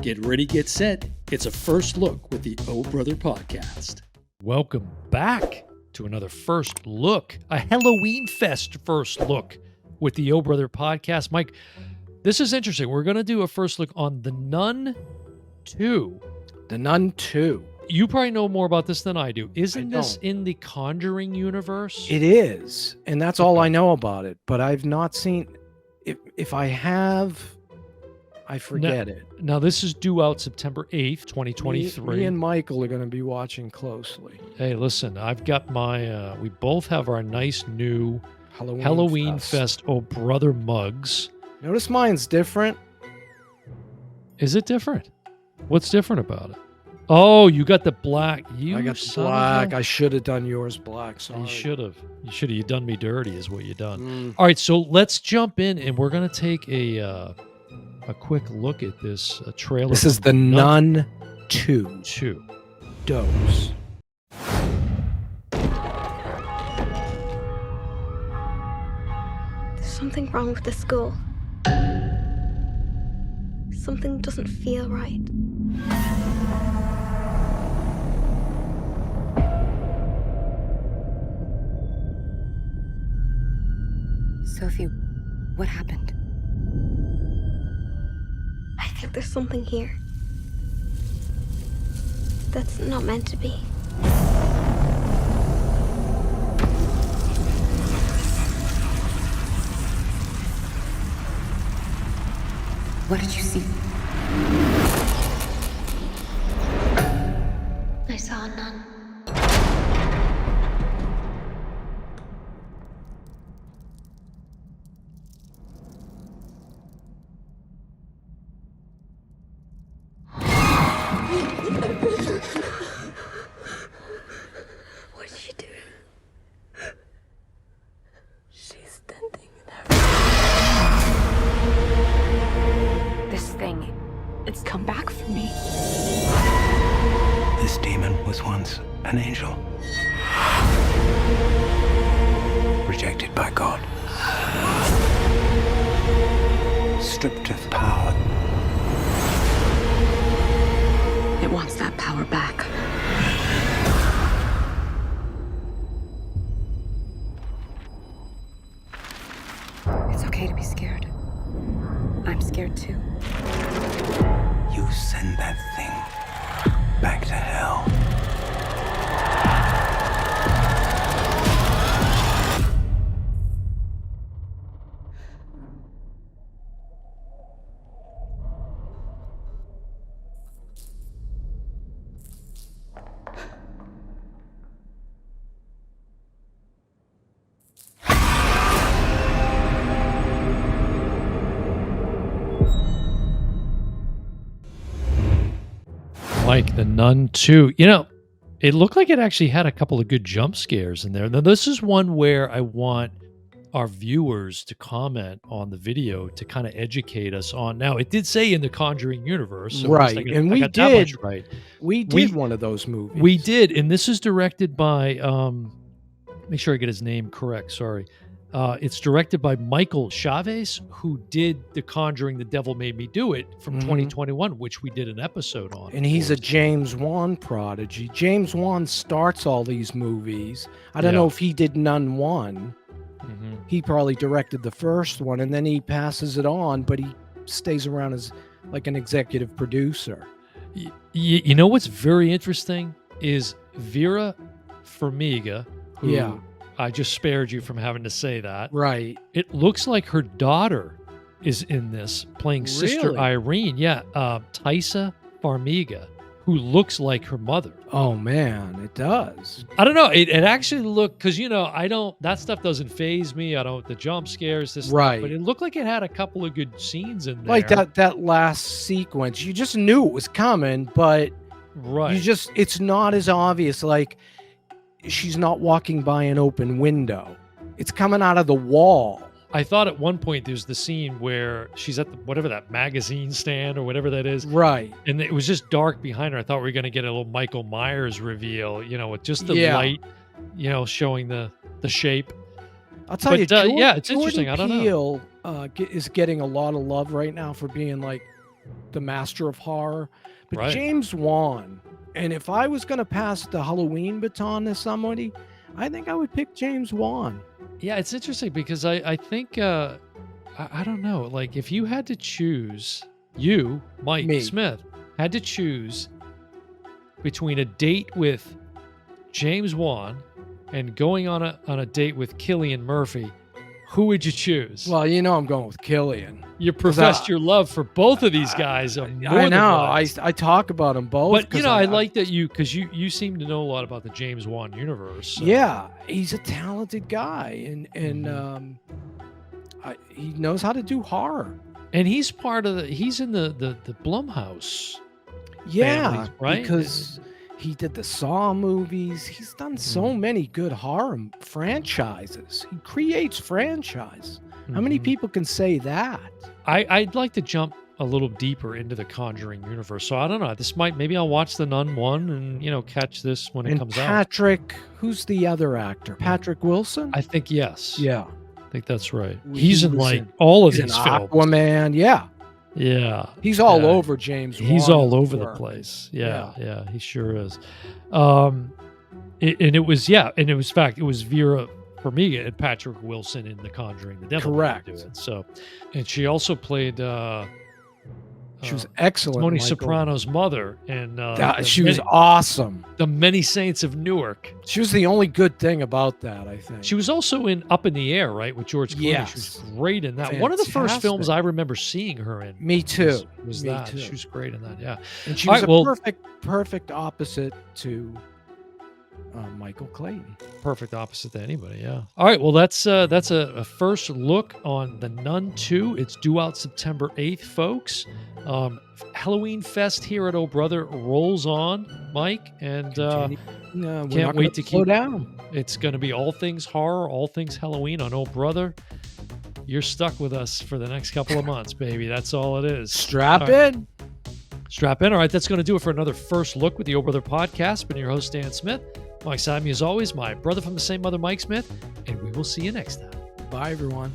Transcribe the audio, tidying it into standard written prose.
Get ready, get set. It's a first look with the Oh Brother podcast. Welcome back to another first look, a Halloween Fest first look with the Oh Brother podcast. Mike, this is interesting. We're going to do a first look on the Nun II. The Nun II. You probably know more about this than I do. Isn't this in the Conjuring universe? It is, and that's all I know about it. But I've not seen. If I have, I forget it. Now, this is due out September 8th, 2023. Me and Michael are going to be watching closely. Hey, listen, I've got my, we both have our nice new Halloween Fest Oh Brother mugs. Notice mine's different. Is it different? What's different about it? Oh, you got the black. I got the black. I should have done yours black. Sorry. You should have. You done me dirty is what you done. All right, so let's jump in, and we're going to take a quick look at this trailer. This is the Nun II. Dose. There's something wrong with the school. Something doesn't feel right. Sophie, what happened? I think there's something here that's not meant to be. What did you see? I saw a nun. What's she doing? She's standing there. This thing, it's come back for me. This demon was once an angel. Rejected by God. Stripped of power. It wants that power back. It's okay to be scared. I'm scared too. You send that thing back to hell. Mike, the Nun II. You know, it looked like it actually had a couple of good jump scares in there. Now, this is one where I want our viewers to comment on the video to kind of educate us on. Now, it did say in the Conjuring universe. So Right, and we did. Right. We did one of those movies. We did, and this is directed by, make sure I get his name correct, sorry. It's directed by Michael Chaves, who did The Conjuring, The Devil Made Me Do It from 2021, which we did an episode on. And he's a James Wan prodigy. James Wan starts all these movies. I don't know if he did Nun 1. He probably directed the first one, and then he passes it on, but he stays around as like an executive producer. You know what's very interesting is Vera Farmiga, who I just spared you from having to say that. Right. It looks like her daughter is in this, playing Sister Irene. Yeah, Taissa Farmiga, who looks like her mother. Oh, man, it does. I don't know. It actually looked, because, you know, that stuff doesn't faze me. I don't, the jump scares, this right. stuff, but it looked like it had a couple of good scenes in there. Like that last sequence. You just knew it was coming, but it's not as obvious. Like, she's not walking by an open window. It's coming out of the wall. I thought at one point there's the scene where she's at whatever that magazine stand or whatever that is. Right. And it was just dark behind her. I thought we were going to get a little Michael Myers reveal, you know, with just the light, you know, showing the shape. I'll tell you, it's interesting. I don't know. Is getting a lot of love right now for being like the master of horror. But Right. James Wan, and if I was going to pass the Halloween baton to somebody, I think I would pick James Wan. Yeah, it's interesting because I think I don't know. Like, if you had to choose, you, Mike Me. Smith, had to choose between a date with James Wan and going on a date with Cillian Murphy, who would you choose? Well, you know I'm going with Cillian. You professed your love for both of these guys. I know. I talk about them both. But, I like that because you seem to know a lot about the James Wan universe. So. Yeah, he's a talented guy, and he knows how to do horror. And he's he's in the Blumhouse. Yeah, family, right? Because he did the Saw movies. He's done so many good horror franchises. He creates franchise. How many people can say that? I'd like to jump a little deeper into the Conjuring universe. So I don't know. Maybe I'll watch the Nun 1 and catch this when it comes out. Who's the other actor? Patrick Wilson? I think yes. Yeah. I think that's right. He He's in was like in- all of He's in these films. Aquaman. Yeah. Yeah. He's all Yeah. over James Wan. He's all over the work. place. Yeah, he sure is. It was Vera Farmiga and Patrick Wilson in The Conjuring, the devil. Correct. Do it. So, and she also played She was excellent. Tony Michael. Soprano's mother and She was awesome. the Many Saints of Newark. She was the only good thing about that, I think. She was also in Up in the Air, right, with George Clooney. Yes. She was great in that. One of the first Fantastic. films I remember seeing her in. Me too. Was Me that too. she was great in that? Yeah. And she All was right, a well- perfect opposite to Michael Clayton. Perfect opposite to anybody, yeah. All right, well, that's a first look on the Nun 2. It's due out September 8th, folks. Halloween Fest here at Oh Brother rolls on, Mike, and Can't wait to slow keep- down. it's going to be all things horror, all things Halloween on Oh Brother. You're stuck with us for the next couple of months, baby. That's all it is. Strap All right. in. Strap in. All right, that's going to do it for another first look with the Oh Brother podcast. Been your host, Dan Smith. Mike Simon, as always, my brother from the same mother, Mike Smith, and we will see you next time. Bye, everyone.